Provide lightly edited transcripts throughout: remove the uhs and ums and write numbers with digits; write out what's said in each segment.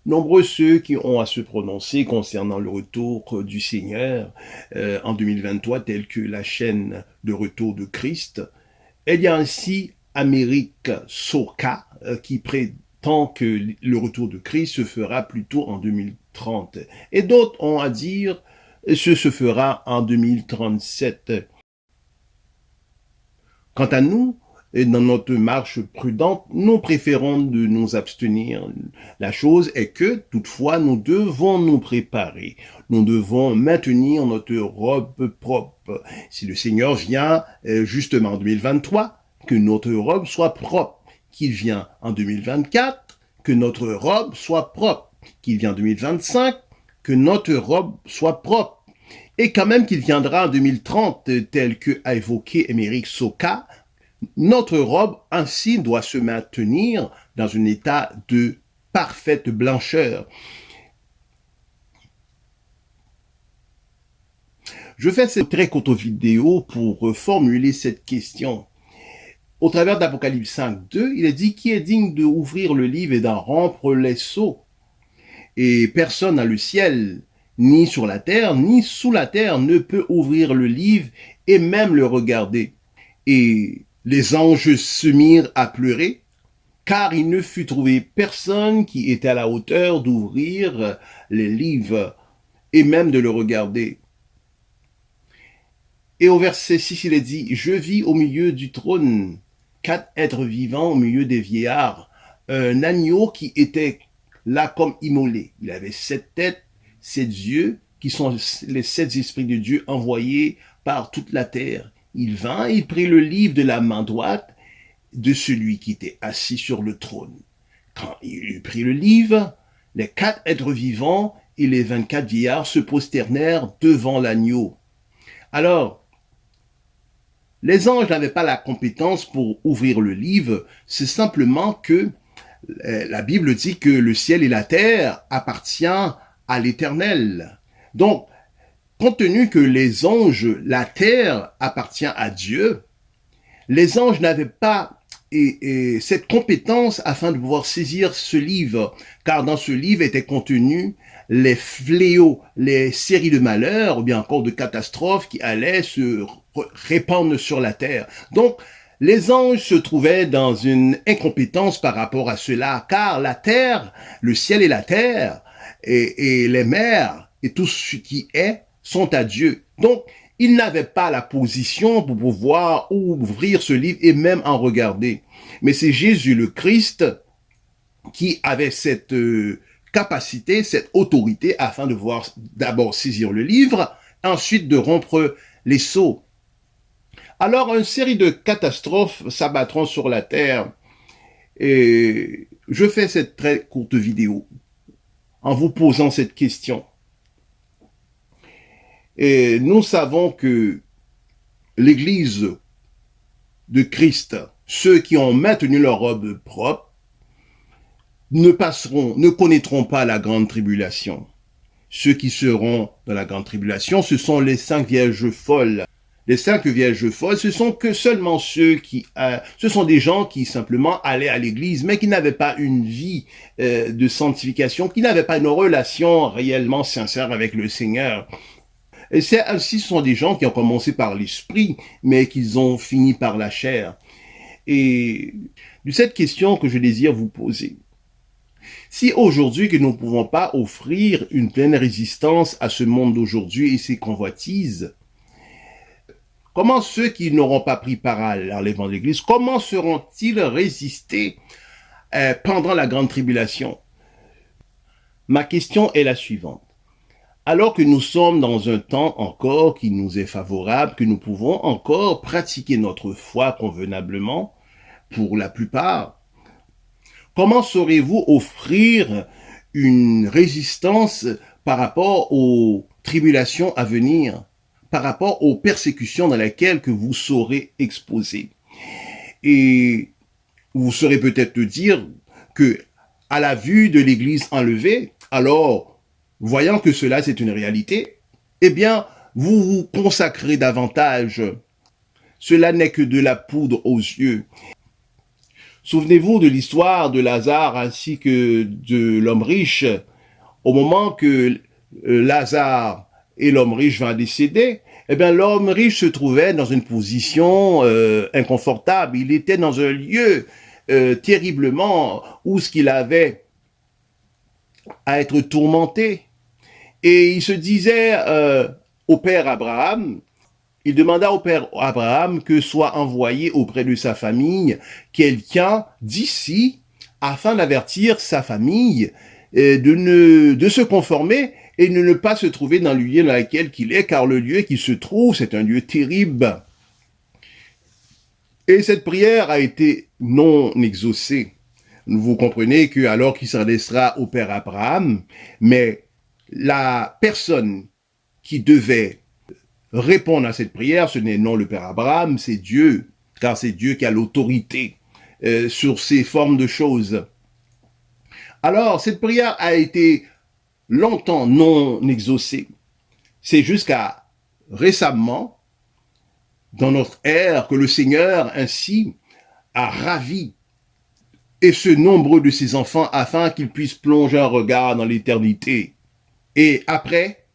Nombreux ceux qui ont à se prononcer concernant le retour du Seigneur en 2023, tel que la chaîne de retour de Christ. Il y a ainsi Amérique Soka qui prétend que le retour de Christ se fera plutôt en 2030. Et d'autres ont à dire ce se fera en 2037. Quant à nous, et dans notre marche prudente, nous préférons de nous abstenir. La chose est que, toutefois, nous devons nous préparer. Nous devons maintenir notre robe propre. Si le Seigneur vient justement en 2023, que notre robe soit propre. Qu'il vient en 2024, que notre robe soit propre. Qu'il vient en 2025, que notre robe soit propre. Et quand même qu'il viendra en 2030, tel que a évoqué Émeric Soka, notre robe ainsi doit se maintenir dans un état de parfaite blancheur. Je fais cette très courte vidéo pour formuler cette question. Au travers d'Apocalypse 5.2, il est dit qui est digne d'ouvrir le livre et d'en rompre les sceaux. Et personne dans le ciel, ni sur la terre, ni sous la terre ne peut ouvrir le livre et même le regarder. Et les anges se mirent à pleurer, car il ne fut trouvé personne qui était à la hauteur d'ouvrir les livres et même de le regarder. Et au verset 6, il est dit, « Je vis au milieu du trône 4 êtres vivants au milieu des vieillards, un agneau qui était là comme immolé. Il avait 7 têtes, 7 yeux, qui sont les 7 esprits de Dieu envoyés par toute la terre. Il vint et prit le livre de la main droite de celui qui était assis sur le trône. Quand il eut pris le livre, les 4 êtres vivants et les 24 vieillards se prosternèrent devant l'agneau. » Alors, les anges n'avaient pas la compétence pour ouvrir le livre, c'est simplement que la Bible dit que le ciel et la terre appartiennent à l'Éternel. Donc, compte tenu que les anges, la terre appartient à Dieu, les anges n'avaient pas cette compétence afin de pouvoir saisir ce livre, car dans ce livre étaient contenus les fléaux, les séries de malheurs, ou bien encore de catastrophes qui allaient se répandre sur la terre. Donc, les anges se trouvaient dans une incompétence par rapport à cela, car la terre, le ciel et la terre, et les mers, et tout ce qui est, sont à Dieu. Donc, ils n'avaient pas la position pour pouvoir ouvrir ce livre et même en regarder. Mais c'est Jésus le Christ qui avait cette capacité, cette autorité afin de pouvoir d'abord saisir le livre, ensuite de rompre les sceaux. Alors, une série de catastrophes s'abattront sur la terre. Et je fais cette très courte vidéo en vous posant cette question. Et nous savons que l'Église de Christ, ceux qui ont maintenu leur robe propre, ne connaîtront pas la grande tribulation. Ceux qui seront dans la grande tribulation, ce sont les 5 vierges folles. Les 5 vierges folles, ce sont que seulement ce sont des gens qui simplement allaient à l'église, mais qui n'avaient pas une vie de sanctification, qui n'avaient pas une relation réellement sincère avec le Seigneur. Et ce sont des gens qui ont commencé par l'esprit, mais qui ont fini par la chair. Et de cette question que je désire vous poser, si aujourd'hui que nous ne pouvons pas offrir une pleine résistance à ce monde d'aujourd'hui et ses convoitises, comment ceux qui n'auront pas pris part à l'enlèvement de l'Église, comment seront-ils résistés pendant la grande tribulation? Ma question est la suivante. Alors que nous sommes dans un temps encore qui nous est favorable, que nous pouvons encore pratiquer notre foi convenablement, pour la plupart, comment saurez-vous offrir une résistance par rapport aux tribulations à venir, par rapport aux persécutions dans lesquelles que vous serez exposés? Et vous saurez peut-être dire que, à la vue de l'Église enlevée, alors, voyant que cela c'est une réalité, eh bien, vous vous consacrez davantage. Cela n'est que de la poudre aux yeux. Souvenez-vous de l'histoire de Lazare ainsi que de l'homme riche. Au moment que Lazare et l'homme riche va décéder, eh bien, l'homme riche se trouvait dans une position inconfortable. Il était dans un lieu terriblement où ce qu'il avait à être tourmenté. Et il se disait au père Abraham, il demanda au père Abraham que soit envoyé auprès de sa famille quelqu'un d'ici afin d'avertir sa famille de se conformer et de ne pas se trouver dans le lieu dans lequel il est, car le lieu qui se trouve, c'est un lieu terrible. Et cette prière a été non exaucée. Vous comprenez que alors qu'il s'adressera au père Abraham, mais la personne qui devait répondre à cette prière, ce n'est non le père Abraham, c'est Dieu, car c'est Dieu qui a l'autorité sur ces formes de choses. Alors, cette prière a été longtemps non exaucée. C'est jusqu'à récemment, dans notre ère, que le Seigneur ainsi a ravi et ce nombre de ses enfants afin qu'ils puissent plonger un regard dans l'éternité. Et après,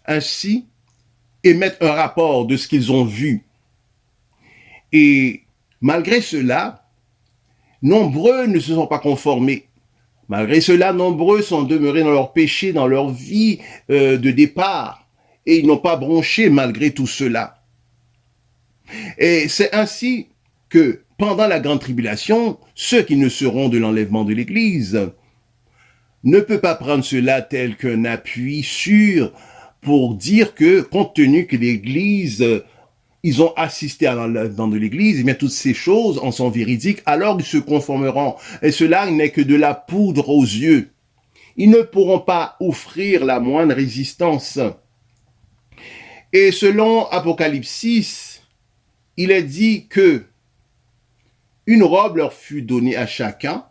ainsi, émettre un rapport de ce qu'ils ont vu. Et malgré cela, nombreux ne se sont pas conformés. Malgré cela, nombreux sont demeurés dans leur péché, dans leur vie de départ. Et ils n'ont pas bronché malgré tout cela. Et c'est ainsi que pendant la grande tribulation, ceux qui ne seront de l'enlèvement de l'Église ne peuvent pas prendre cela tel qu'un appui sûr pour dire que, compte tenu que l'Église, ils ont assisté à l'enlèvement de l'Église, et bien toutes ces choses en sont véridiques, alors ils se conformeront. Et cela n'est que de la poudre aux yeux. Ils ne pourront pas offrir la moindre résistance. Et selon Apocalypse 6, il est dit que une robe leur fut donnée à chacun.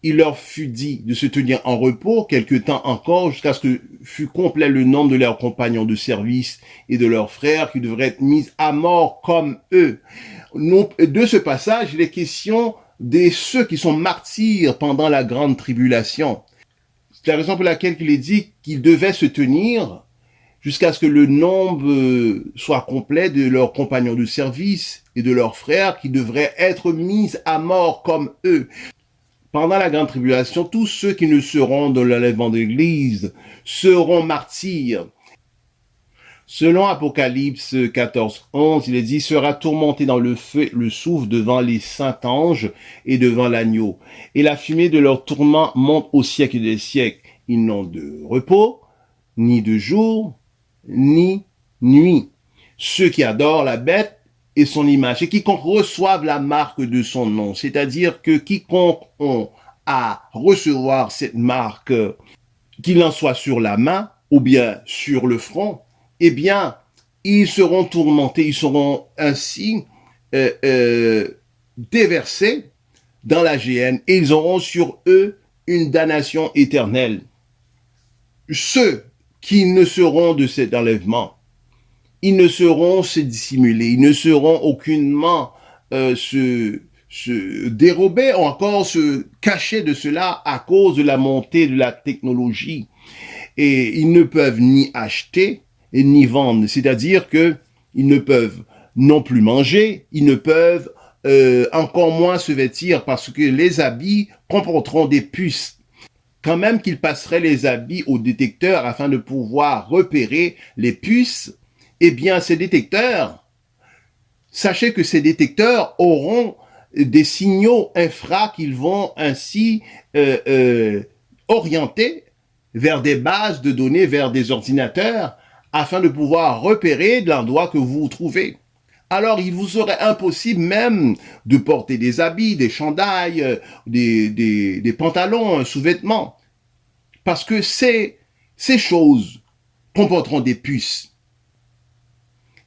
Il leur fut dit de se tenir en repos quelque temps encore jusqu'à ce que fût complet le nombre de leurs compagnons de service et de leurs frères qui devraient être mis à mort comme eux. De ce passage, il est question de ceux qui sont martyrs pendant la grande tribulation. C'est la raison pour laquelle il est dit qu'ils devaient se tenir jusqu'à ce que le nombre soit complet de leurs compagnons de service et de leurs frères qui devraient être mis à mort comme eux. Pendant la grande tribulation, tous ceux qui ne seront dans l'enlèvement de l'Église seront martyrs. Selon Apocalypse 14, 11, il est dit, sera tourmenté dans le feu, le soufre devant les saints anges et devant l'agneau. Et la fumée de leur tourment monte au siècle des siècles. Ils n'ont de repos, ni de jour, ni nuit. Ceux qui adorent la bête et son image, et quiconque reçoive la marque de son nom, c'est-à-dire que quiconque ont à recevoir cette marque, qu'il en soit sur la main ou bien sur le front, eh bien, ils seront tourmentés, ils seront ainsi déversés dans la géhenne, et ils auront sur eux une damnation éternelle. Ceux qui ne seront de cet enlèvement, ils ne seront se dissimuler, ils ne seront aucunement se dérober ou encore se cacher de cela à cause de la montée de la technologie. Et ils ne peuvent ni acheter ni vendre, c'est-à-dire que ils ne peuvent non plus manger, ils ne peuvent encore moins se vêtir parce que les habits comporteront des puces. Quand même qu'ils passeraient les habits au détecteur afin de pouvoir repérer les puces, eh bien, ces détecteurs, sachez que ces détecteurs auront des signaux infra qu'ils vont ainsi orienter vers des bases de données, vers des ordinateurs, afin de pouvoir repérer l'endroit que vous vous trouvez. Alors, il vous serait impossible même de porter des habits, des chandails, des pantalons, un sous-vêtement, parce que ces choses comporteront des puces.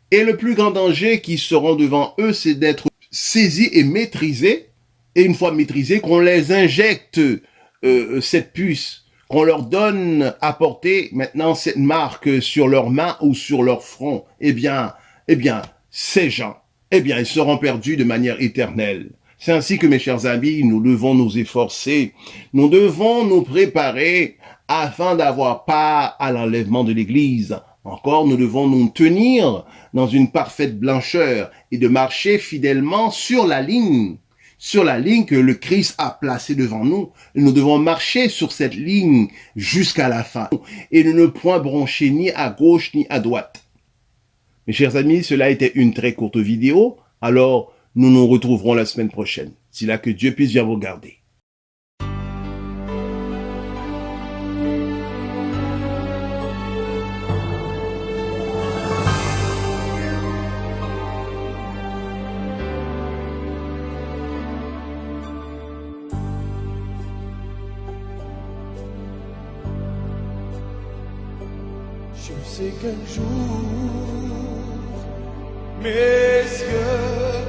Et le plus grand danger qui seront devant eux, c'est d'être saisis et maîtrisés, et une fois maîtrisés, qu'on les injecte cette puce, qu'on leur donne à porter maintenant cette marque sur leurs mains ou sur leur front. Eh bien, ces gens, ils seront perdus de manière éternelle. C'est ainsi que, mes chers amis, nous devons nous efforcer, nous devons nous préparer afin d'avoir part à l'enlèvement de l'Église. Encore, nous devons nous tenir dans une parfaite blancheur et de marcher fidèlement sur la ligne que le Christ a placée devant nous. Nous devons marcher sur cette ligne jusqu'à la fin et ne point broncher ni à gauche ni à droite. Mes chers amis, cela était une très courte vidéo, alors nous nous retrouverons la semaine prochaine. C'est là que Dieu puisse bien vous garder. Je sais qu'un jour, mes yeux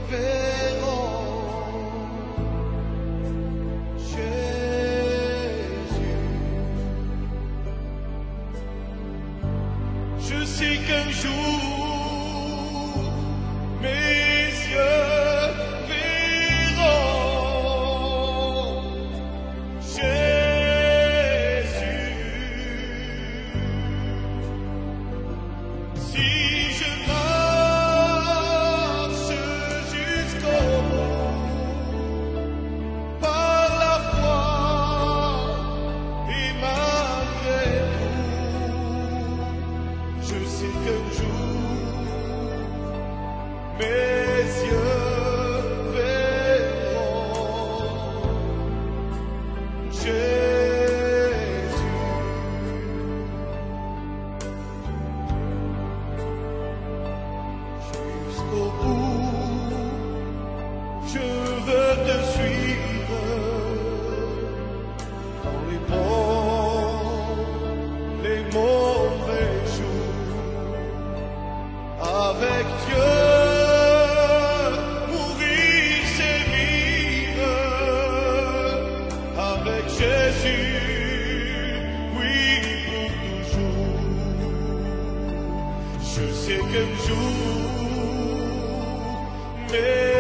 verront Jésus. Je sais qu'un jour, mes yeux verront Jésus. Si je marche jusqu'au bout, par la foi et malgré tout, je sais qu'un jour, mes yeux verront Jésus. Jusqu'au bout, je veux te suivre dans les bons, les mauvais jours. Avec Dieu, mourir c'est vivre. Avec Jésus, oui pour toujours. Je sais qu'un jour, mais